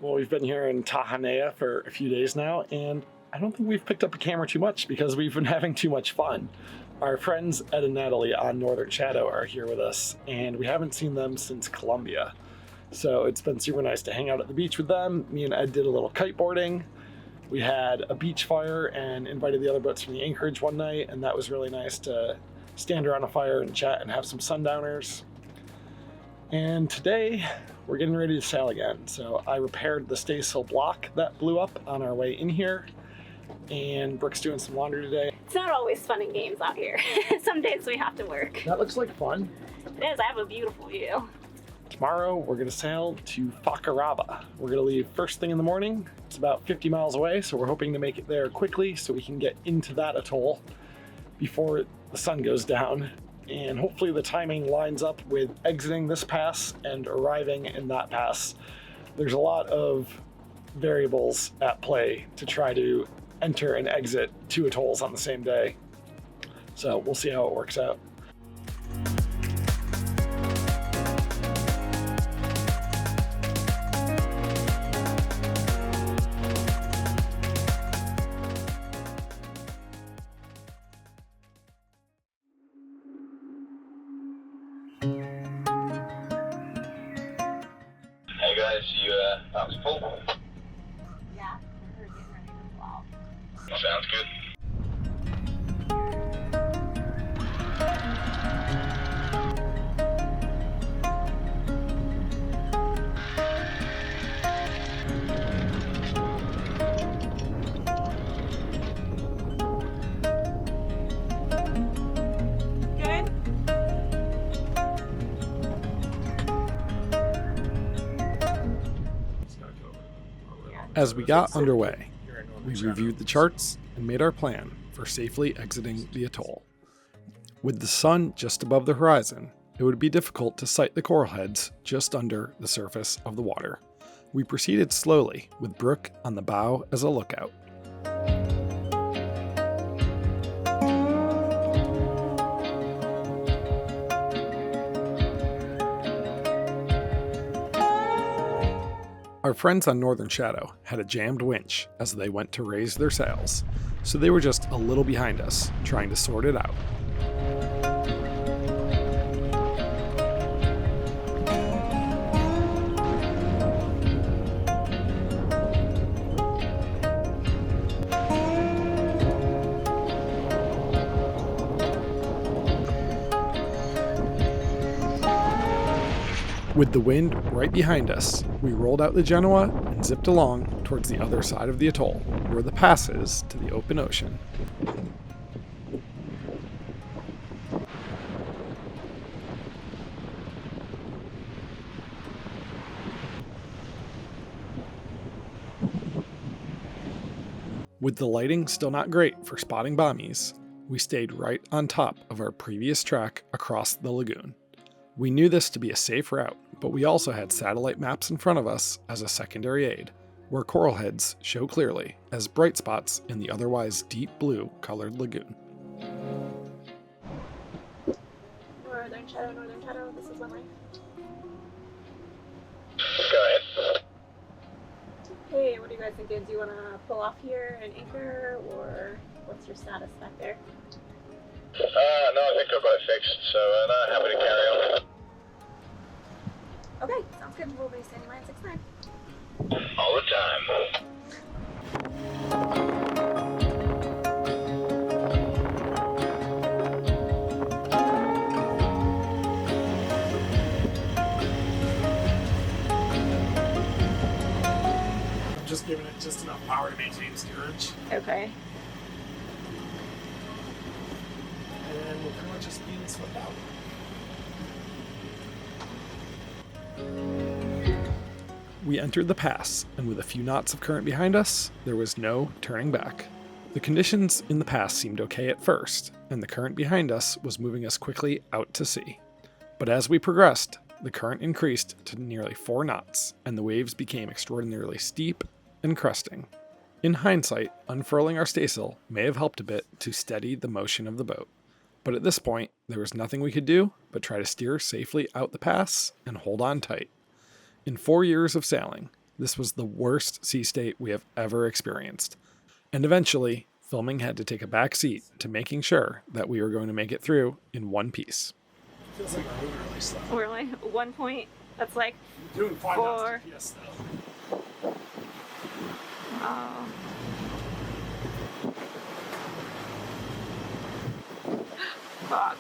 Well, we've been here in Tahanea for a few days now, and I don't think we've picked up a camera too much because we've been having too much fun. Our friends Ed and Natalie on Northern Shadow are here with us, and we haven't seen them since Colombia. So it's been super nice to hang out at the beach with them. Me and Ed did a little kiteboarding. We had a beach fire and invited the other boats from the anchorage one night, and that was really nice to stand around a fire and chat and have some sundowners. And today we're getting ready to sail again. So I repaired the staysail block that blew up on our way in here, and Brooke's doing some laundry today. It's not always fun and games out here. Some days we have to work. That looks like fun. It is. I have a beautiful view. Tomorrow we're going to sail to Fakarava. We're going to leave first thing in the morning. It's about 50 miles away, so we're hoping to make it there quickly so we can get into that atoll before the sun goes down. And hopefully the timing lines up with exiting this pass and arriving in that pass. There's a lot of variables at play to try to enter and exit two atolls on the same day. So we'll see how it works out. Hey guys, you that was full. Yeah, we're getting ready as well. Sounds good. Good? As we got underway, we reviewed the charts and made our plan for safely exiting the atoll. With the sun just above the horizon, it would be difficult to sight the coral heads just under the surface of the water. We proceeded slowly, with Brooke on the bow as a lookout. Our friends on Northern Shadow had a jammed winch as they went to raise their sails, so they were just a little behind us, trying to sort it out. With the wind right behind us, we rolled out the Genoa and zipped along towards the other side of the atoll, where the pass is to the open ocean. With the lighting still not great for spotting bommies, we stayed right on top of our previous track across the lagoon. We knew this to be a safe route, but we also had satellite maps in front of us as a secondary aid, where coral heads show clearly as bright spots in the otherwise deep blue colored lagoon. Northern Shadow, this is one way. Go ahead. Hey, what do you guys think? Do you want to pull off here and anchor, or what's your status back there? No, I think I've got it fixed, so no, happy to carry on. Okay, sounds good. We'll be standing by at 6-9. All the time. I'm just giving it just enough power to maintain steerage, Okay. and we're pretty much just being swept out. We entered the pass, and with a few knots of current behind us, there was no turning back. The conditions in the pass seemed okay at first, and the current behind us was moving us quickly out to sea. But as we progressed, the current increased to nearly 4 knots, and the waves became extraordinarily steep and cresting. In hindsight, unfurling our staysail may have helped a bit to steady the motion of the boat. But at this point, there was nothing we could do but try to steer safely out the pass and hold on tight. In 4 years of sailing, this was the worst sea state we have ever experienced. And eventually, filming had to take a back seat to making sure that we were going to make it through in one piece. Feels like we're moving really slow. We're only 1 point. That's like Doing 5 4. knots GPS though. Oh. Fuck.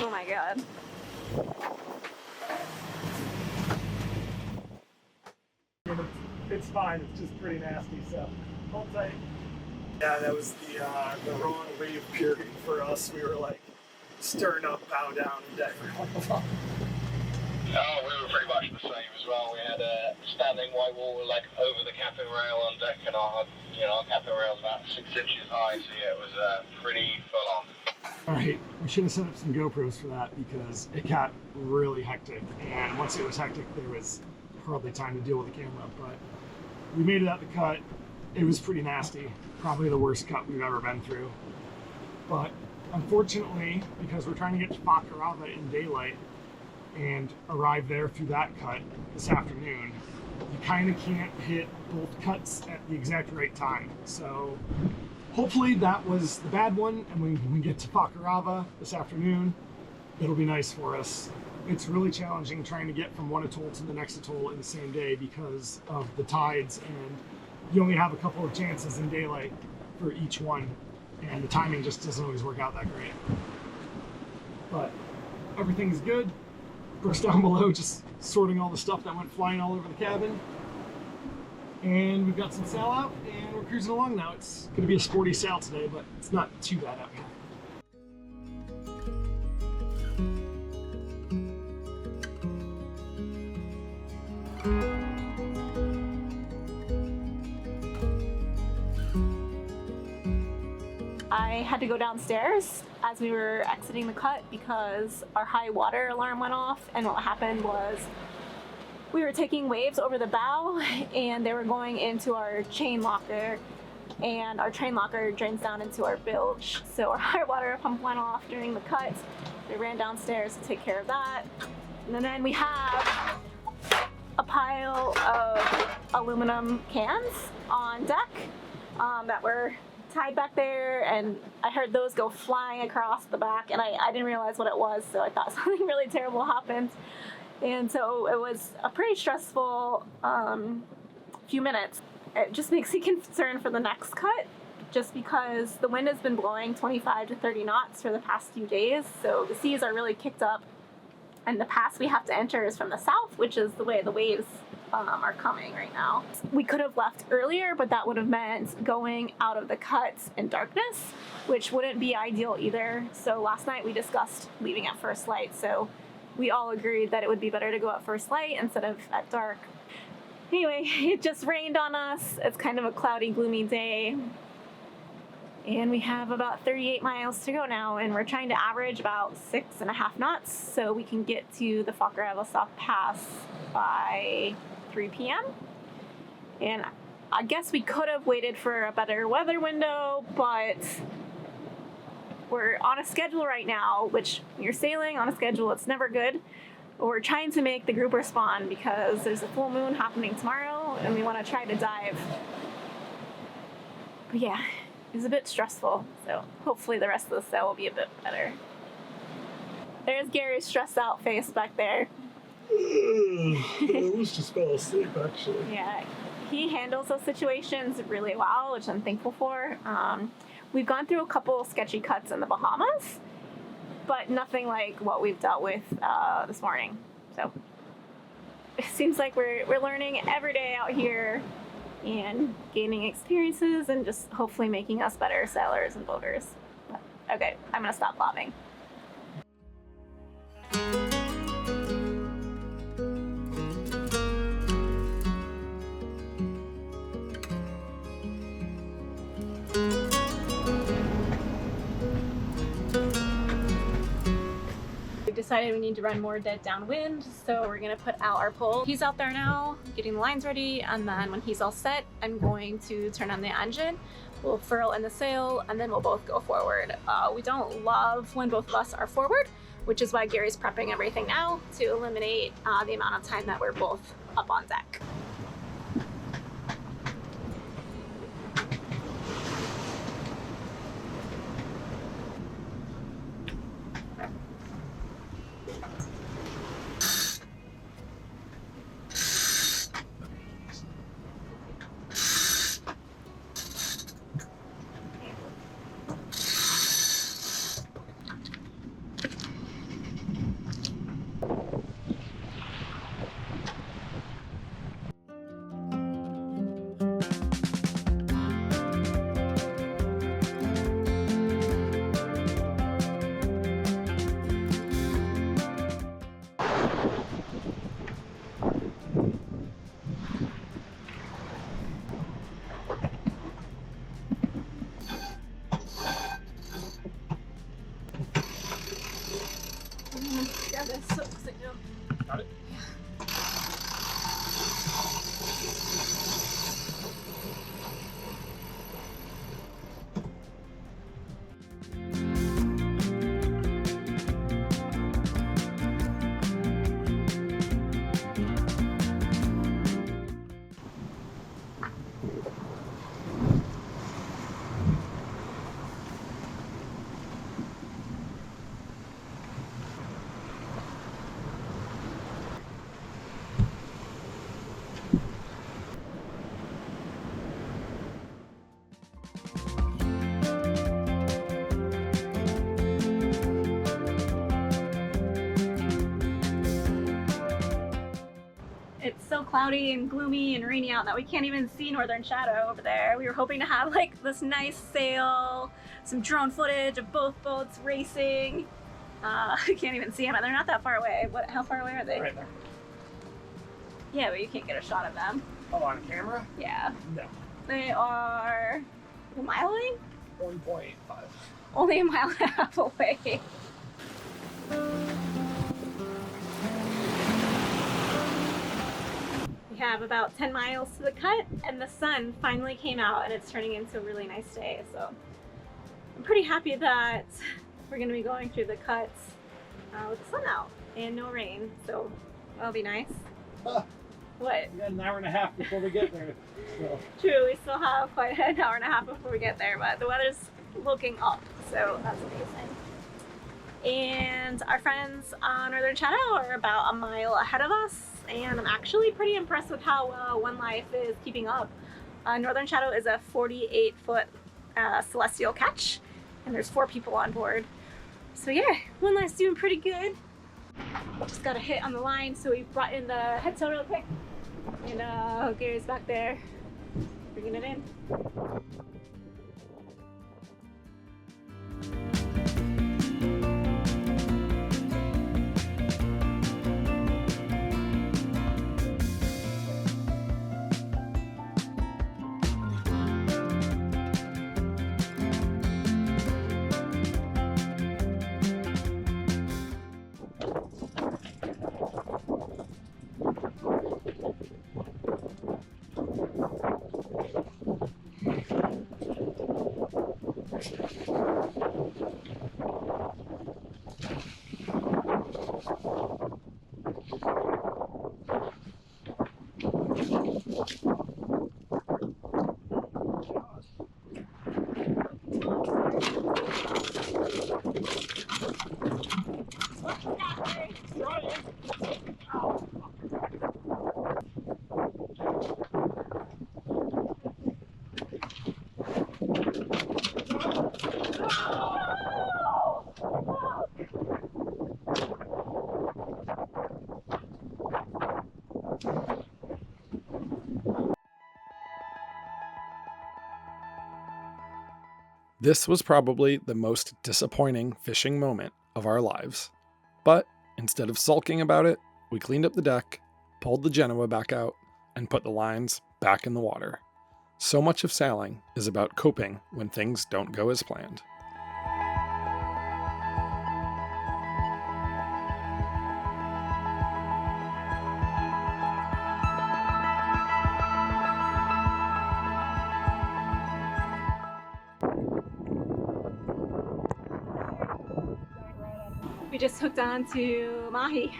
Oh my god. It's fine, it's just pretty nasty, so hold tight. Yeah, that was the wrong wave period for us. We were like stern up, bow down, and deck for one of them. Oh, we were pretty much the same as well. We had a standing white wall like over the capping rail on deck, and our capping rail's about 6 inches high, so yeah, it was pretty full on. Alright, we should have set up some GoPros for that because it got really hectic, and once it was hectic there was hardly time to deal with the camera, but we made it out the cut. It was pretty nasty, probably the worst cut we've ever been through. But unfortunately, because we're trying to get to Fakarava in daylight and arrive there through that cut this afternoon, you kind of can't hit both cuts at the exact right time. So hopefully that was the bad one, and when we get to Fakarava this afternoon, it'll be nice for us. It's really challenging trying to get from one atoll to the next atoll in the same day because of the tides, and you only have a couple of chances in daylight for each one, and the timing just doesn't always work out that great. But everything's good. Brooke's down below just sorting all the stuff that went flying all over the cabin. And we've got some sail out, and we're cruising along now. It's going to be a sporty sail today, but it's not too bad out here. I had to go downstairs as we were exiting the cut because our high water alarm went off, and what happened was we were taking waves over the bow and they were going into our chain locker, and our chain locker drains down into our bilge. So our high water pump went off during the cut. We ran downstairs to take care of that. And then we have a pile of aluminum cans on deck that were tied back there, and I heard those go flying across the back, and I didn't realize what it was, so I thought something really terrible happened. And so it was a pretty stressful few minutes. It just makes me concerned for the next cut, just because the wind has been blowing 25 to 30 knots for the past few days, so the seas are really kicked up, and the pass we have to enter is from the south, which is the way the waves are coming right now. We could have left earlier, but that would have meant going out of the cuts in darkness, which wouldn't be ideal either. So last night we discussed leaving at first light, so we all agreed that it would be better to go at first light instead of at dark. Anyway, it just rained on us. It's kind of a cloudy, gloomy day. And we have about 38 miles to go now, and we're trying to average about 6.5 knots so we can get to the Fakarava South Pass by 3 p.m. And I guess we could have waited for a better weather window, but we're on a schedule right now, which when you're sailing on a schedule, it's never good. We're trying to make the grouper spawn because there's a full moon happening tomorrow, and we want to try to dive. But yeah, it's a bit stressful, so hopefully the rest of the sail will be a bit better. There's Gary's stressed out face back there. I almost just fell asleep, actually. Yeah, he handles those situations really well, which I'm thankful for. We've gone through a couple sketchy cuts in the Bahamas, but nothing like what we've dealt with this morning. So it seems like we're learning every day out here and gaining experiences and just hopefully making us better sailors and boaters. But, okay, I'm gonna stop laughing. decided we need to run more dead downwind, so we're gonna put out our pole. He's out there now, getting the lines ready, and then when he's all set, I'm going to turn on the engine. We'll furl in the sail, and then we'll both go forward. We don't love when both of us are forward, which is why Gary's prepping everything now to eliminate the amount of time that we're both up on deck. Grab this so signal. Got it. It's so cloudy and gloomy and rainy out that we can't even see Northern Shadow over there. We were hoping to have like this nice sail, some drone footage of both boats racing. We can't even see them, and they're not that far away. How far away are they? Right there. Yeah, but you can't get a shot of them. Oh, on camera? Yeah. No. They are a mile away? 1.5. Only a mile and a half away. We have about 10 miles to the cut, and the sun finally came out, and it's turning into a really nice day. So I'm pretty happy that we're going to be going through the cuts with the sun out and no rain. So that'll be nice. Huh. What? We got an hour and a half before we get there. So. True, we still have quite an hour and a half before we get there, but the weather's looking up, so that's amazing. And our friends on Northern Shadow are about a mile ahead of us, and I'm actually pretty impressed with how well One Life is keeping up. Northern Shadow is a 48-foot celestial catch, and there's 4 people on board. So yeah, One Life's doing pretty good. Just got a hit on the line, so we brought in the head sail real quick. And Gary's back there bringing it in. This was probably the most disappointing fishing moment of our lives. But instead of sulking about it, we cleaned up the deck, pulled the Genoa back out, and put the lines back in the water. So much of sailing is about coping when things don't go as planned. We just hooked on to Mahi.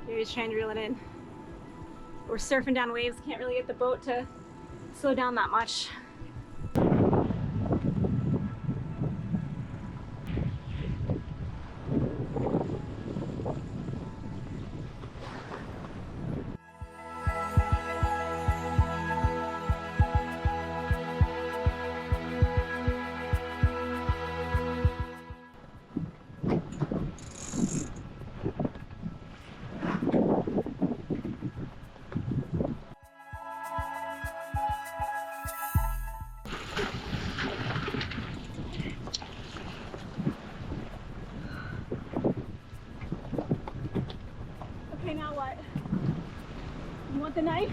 Gary's trying to reel it in. We're surfing down waves, can't really get the boat to slow down that much. Okay, now what? You want the knife?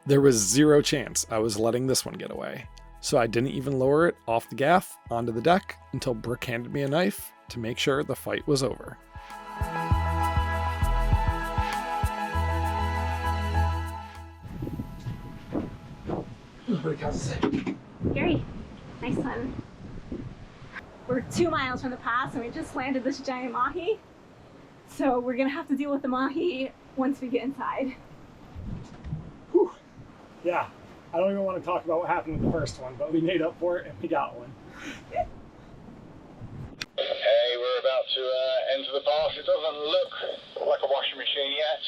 There was zero chance I was letting this one get away, so I didn't even lower it off the gaff onto the deck until Brooke handed me a knife to make sure the fight was over. Gary, nice one. We're 2 miles from the pass and we just landed this giant Mahi. So we're gonna have to deal with the Mahi once we get inside. Whew. Yeah, I don't even want to talk about what happened with the first one, but we made up for it and we got one. Hey, we're about to enter the pass. It doesn't look like a washing machine yet,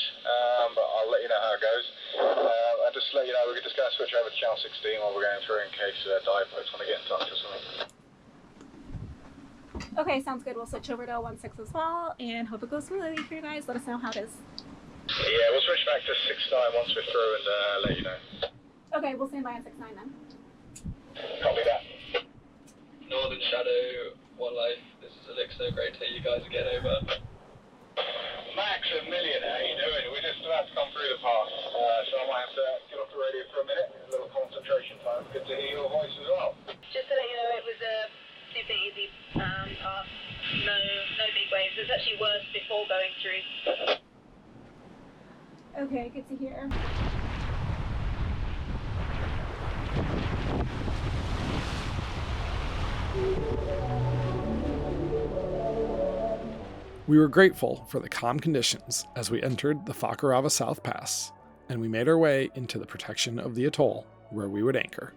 but I'll let you know how it goes. And just to let you know, we're just going to switch over to channel 16 while we're going through in case dive boats want to get in touch or something. Okay, sounds good. We'll switch over to 16 as well and hope it goes smoothly for you guys. Let us know how it is. Yeah, we'll switch back to 69 once we're through and let you know. Okay, we'll stand by on 69 then. Copy that. Northern Shadow, One Life, this is Elixir, great to hear you guys again over. Max, a million, how you doing? We're just about to come through the pass, so I might have to get off the radio for a minute. A little concentration time. Good to hear your voice as well. Just to let you know, it was a super easy pass. No big waves. It was actually worse before going through. Okay, good to hear. We were grateful for the calm conditions as we entered the Fakarava South Pass, and we made our way into the protection of the atoll, where we would anchor.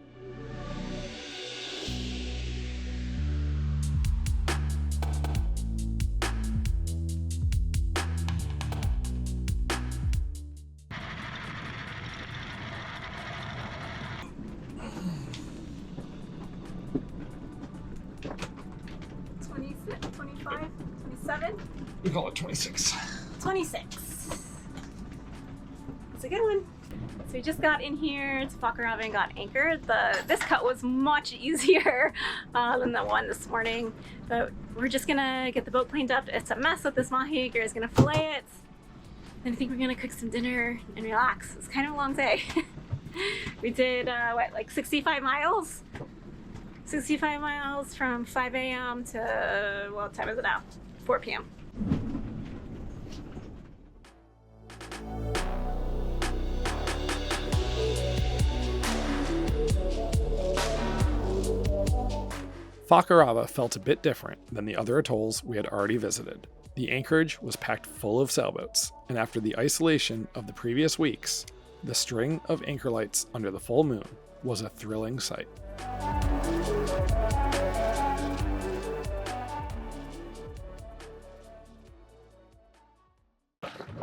We call it 26. 26. It's a good one. So we just got in here to Fakarava and got anchored. This cut was much easier than the one this morning. But we're just gonna get the boat cleaned up. It's a mess with this Mahi. Gary's gonna fillet it. Then I think we're gonna cook some dinner and relax. It's kind of a long day. We did, like 65 miles? 65 miles from 5 a.m. to, what time is it now? 4 p.m. Fakarava felt a bit different than the other atolls we had already visited. The anchorage was packed full of sailboats, and after the isolation of the previous weeks, the string of anchor lights under the full moon was a thrilling sight.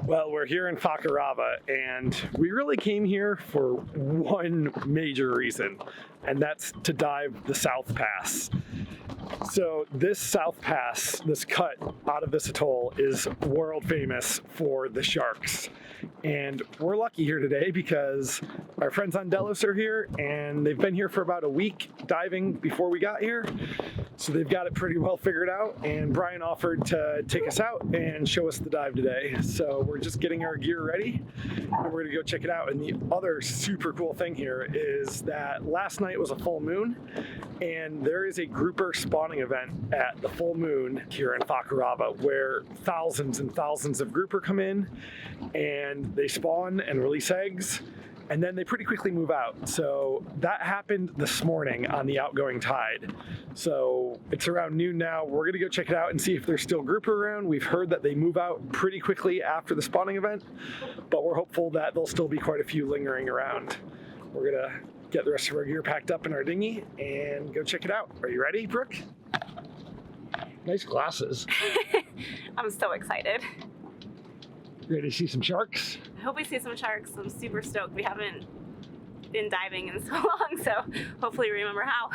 Well, we're here in Fakarava, and we really came here for one major reason, and that's to dive the South Pass. So this South Pass, this cut out of this atoll, is world famous for the sharks. And we're lucky here today because our friends on Delos are here, and they've been here for about a week diving before we got here. So they've got it pretty well figured out, and Brian offered to take us out and show us the dive today. So we're just getting our gear ready, and we're gonna go check it out. And the other super cool thing here is that last night was a full moon, and there is a grouper spawning event at the full moon here in Fakarava where thousands and thousands of grouper come in, and they spawn and release eggs, and then they pretty quickly move out. So that happened this morning on the outgoing tide. So it's around noon now. We're gonna go check it out and see if there's still grouper around. We've heard that they move out pretty quickly after the spawning event, but we're hopeful that there'll still be quite a few lingering around. We're gonna get the rest of our gear packed up in our dinghy and go check it out. Are you ready, Brooke? Nice glasses. I'm so excited. Ready to see some sharks? I hope we see some sharks. I'm super stoked. We haven't been diving in so long, so hopefully we remember how.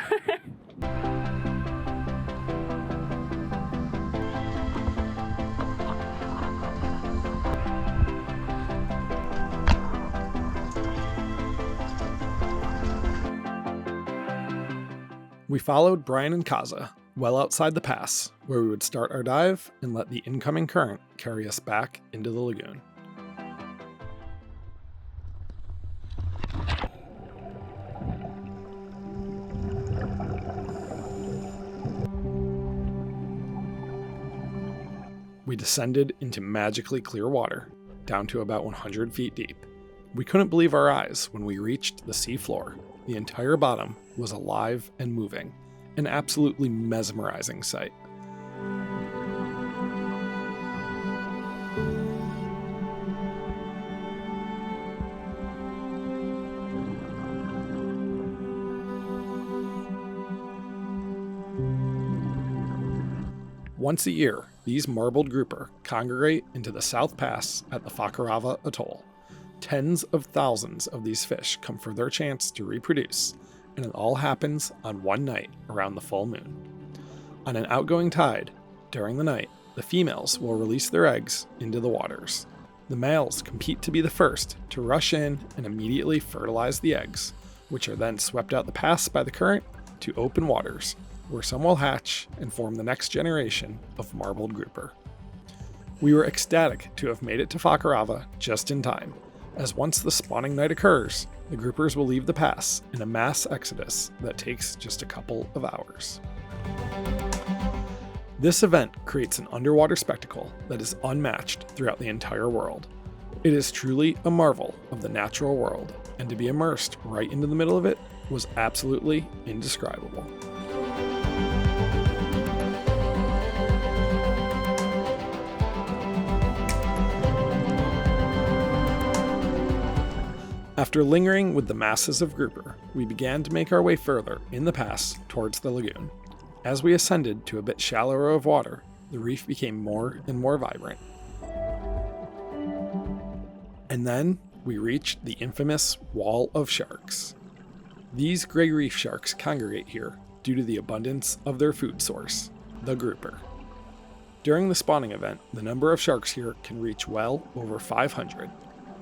We followed Brian and Kaza well outside the pass, where we would start our dive and let the incoming current carry us back into the lagoon. We descended into magically clear water, down to about 100 feet deep. We couldn't believe our eyes when we reached the sea floor. The entire bottom was alive and moving, an absolutely mesmerizing sight. Once a year, these marbled grouper congregate into the South Pass at the Fakarava atoll. Tens of thousands of these fish come for their chance to reproduce, and it all happens on one night around the full moon. On an outgoing tide, during the night, the females will release their eggs into the waters. The males compete to be the first to rush in and immediately fertilize the eggs, which are then swept out the pass by the current to open waters, where some will hatch and form the next generation of marbled grouper. We were ecstatic to have made it to Fakarava just in time, as once the spawning night occurs, the groupers will leave the pass in a mass exodus that takes just a couple of hours. This event creates an underwater spectacle that is unmatched throughout the entire world. It is truly a marvel of the natural world, and to be immersed right into the middle of it was absolutely indescribable. After lingering with the masses of grouper, we began to make our way further in the pass towards the lagoon. As we ascended to a bit shallower of water, the reef became more and more vibrant. And then we reached the infamous wall of sharks. These gray reef sharks congregate here due to the abundance of their food source, the grouper. During the spawning event, the number of sharks here can reach well over 500.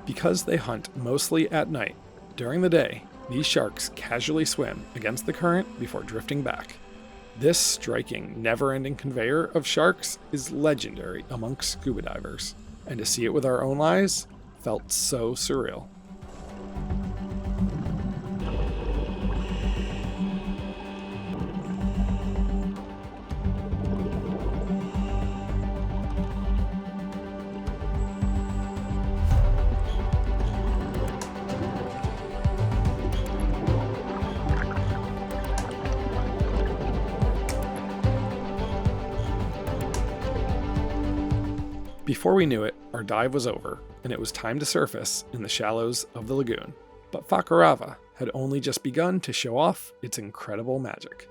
Because they hunt mostly at night, during the day, these sharks casually swim against the current before drifting back. This striking, never-ending conveyor of sharks is legendary amongst scuba divers, and to see it with our own eyes felt so surreal. Before we knew it, our dive was over, and it was time to surface in the shallows of the lagoon. But Fakarava had only just begun to show off its incredible magic.